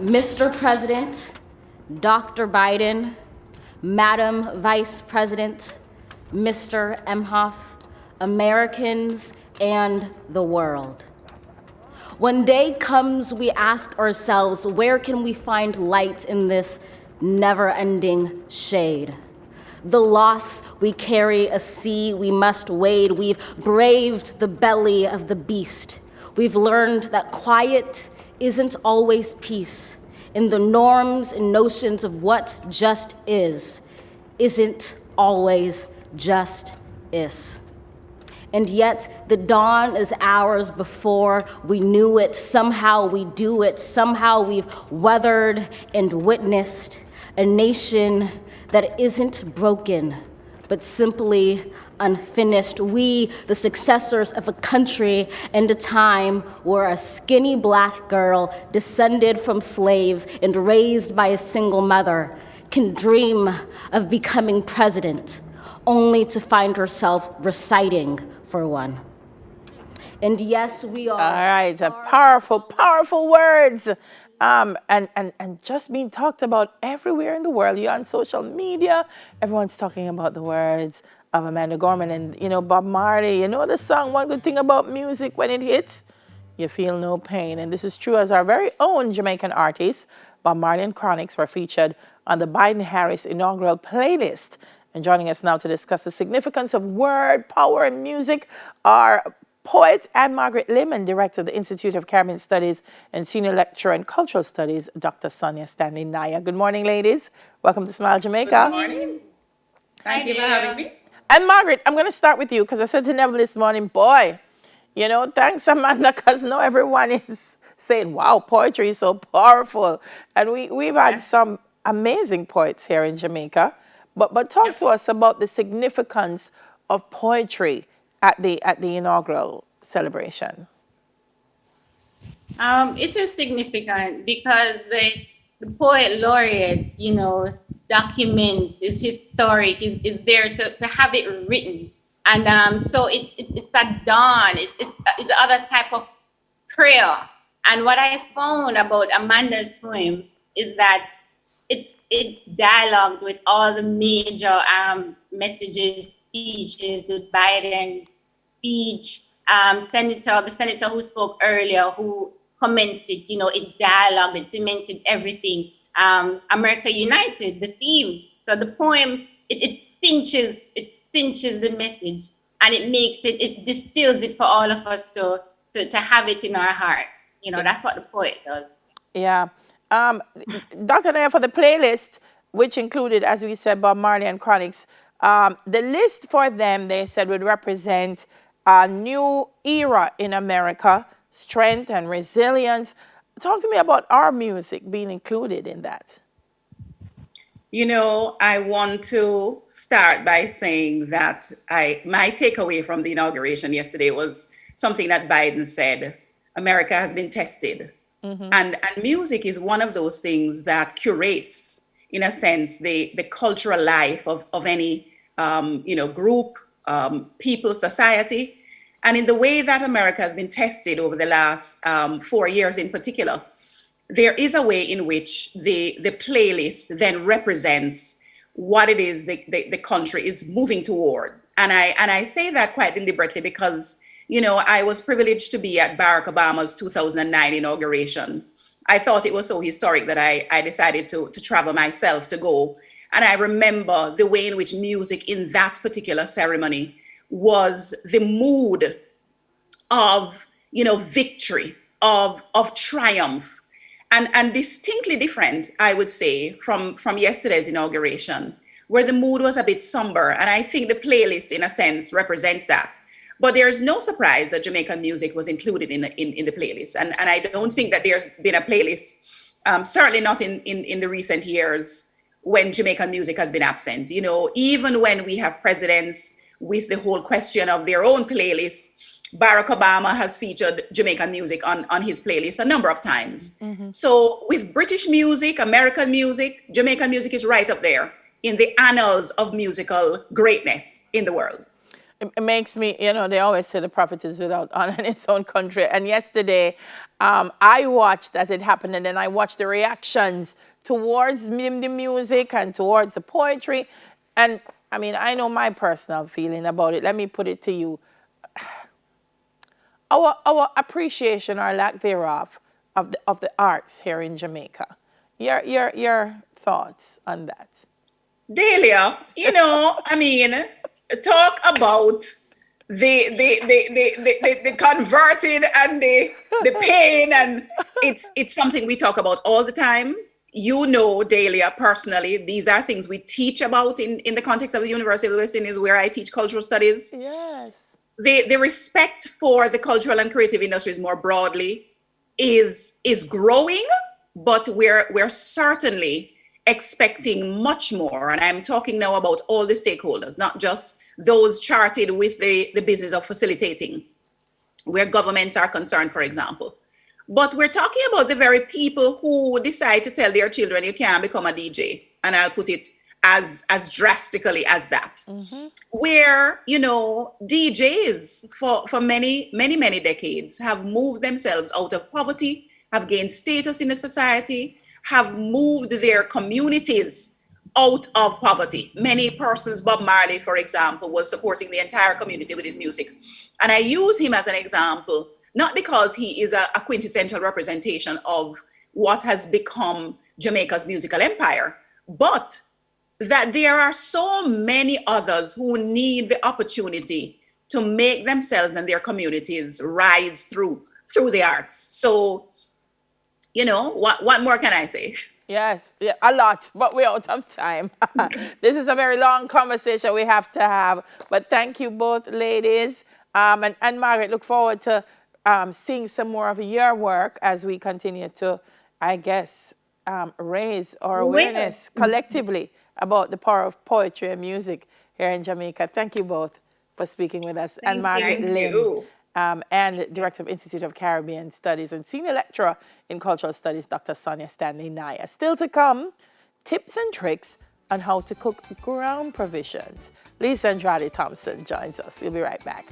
Mr. President, Dr. Biden, Madam Vice President, Mr. Emhoff, Americans, and the world. When day comes, we ask ourselves, where can we find light in this never-ending shade? The loss we carry, a sea we must wade. We've braved the belly of the beast. We've learned that quiet isn't always peace. In the norms and notions of what just isn't always just is. And yet the dawn is ours before we knew it. Somehow we do it. Somehow we've weathered and witnessed a nation that isn't broken, but simply unfinished. We, the successors of a country and a time where a skinny black girl descended from slaves and raised by a single mother can dream of becoming president, only to find herself reciting for one. And yes, we are. All right, powerful, powerful words. And just being talked about everywhere in the world. You're on social media, everyone's talking about the words of Amanda Gorman. And, Bob Marley, the song, one good thing about music, when it hits, you feel no pain. And this is true as our very own Jamaican artists, Bob Marley and Chronix, were featured on the Biden-Harris inaugural playlist. And joining us now to discuss the significance of word power in music are poet Anne Margaret Limon, director of the Institute of Caribbean Studies and senior lecturer in cultural studies, Dr. Sonia Stanley Naya. Good morning, ladies. Welcome to Smile Jamaica. Good morning. Thank you for having me. And Margaret, I'm going to start with you because I said to Neville this morning, boy, thanks Amanda, because now everyone is saying, wow, poetry is so powerful. And we've had some amazing poets here in Jamaica. But talk to us about the significance of poetry at the inaugural celebration. It is significant because the poet laureate, documents, is historic, is there to have it written. And so it's a dawn, it's other type of prayer. And what I found about Amanda's poem is that it dialogued with all the major messages, speeches, with Biden's speech, the senator who spoke earlier, who commenced it, it dialogued, it cemented everything. America United, the theme. So the poem, it cinches the message, and it distills it for all of us to have it in our hearts. That's what the poet does. Yeah. Dr. Naya, for the playlist, which included, as we said, Bob Marley and Chronix, the list for them, they said, would represent a new era in America, strength and resilience. Talk to me about our music being included in that. I want to start by saying that my takeaway from the inauguration yesterday was something that Biden said: America has been tested. Mm-hmm. And music is one of those things that curates, in a sense, the cultural life of any group, people, society. And in the way that America has been tested over the last 4 years in particular, there is a way in which the playlist then represents what it is the country is moving toward. And I say that quite deliberately because I was privileged to be at Barack Obama's 2009 inauguration. I thought it was so historic that I decided to travel myself to go. And I remember the way in which music in that particular ceremony was the mood of, victory, of triumph, and distinctly different, I would say, from yesterday's inauguration, where the mood was a bit somber. And I think the playlist, in a sense, represents that. But there is no surprise that Jamaican music was included in the playlist. And I don't think that there's been a playlist, certainly not in the recent years, when Jamaican music has been absent. Even when we have presidents with the whole question of their own playlists, Barack Obama has featured Jamaican music on his playlist a number of times. Mm-hmm. So with British music, American music, Jamaican music is right up there in the annals of musical greatness in the world. It makes me, they always say the prophet is without honor in his own country. And yesterday, I watched as it happened, and then I watched the reactions towards the music and towards the poetry. And I mean, I know my personal feeling about it. Let me put it to you. Our appreciation or lack thereof of the arts here in Jamaica. Your thoughts on that? Delia, I mean, talk about the converted and the pain, and it's something we talk about all the time. Delia, personally, these are things we teach about in the context of the University of the West Indies, where I teach cultural studies. Yes. The respect for the cultural and creative industries more broadly is growing, but we're certainly expecting much more. And I'm talking now about all the stakeholders, not just those charted with the business of facilitating, where governments are concerned, for example. But we're talking about the very people who decide to tell their children you can't become a DJ. And I'll put it as drastically as that. Mm-hmm. Where, DJs for many, many, many decades have moved themselves out of poverty, have gained status in the society, have moved their communities out of poverty. Many persons, Bob Marley, for example, was supporting the entire community with his music. And I use him as an example, not because he is a quintessential representation of what has become Jamaica's musical empire, but that there are so many others who need the opportunity to make themselves and their communities rise through the arts. So, what more can I say? Yes, yeah, a lot, but we're out of time. This is a very long conversation we have to have, but thank you both ladies. And Margaret, look forward to seeing some more of your work as we continue to, I guess, raise our awareness collectively about the power of poetry and music here in Jamaica. Thank you both for speaking with us. And Margaret Lim, and Director of Institute of Caribbean Studies and Senior Lecturer in Cultural Studies, Dr. Sonia Stanley Naya. Still to come, tips and tricks on how to cook ground provisions. Lisa Andrade Thompson joins us. We'll be right back.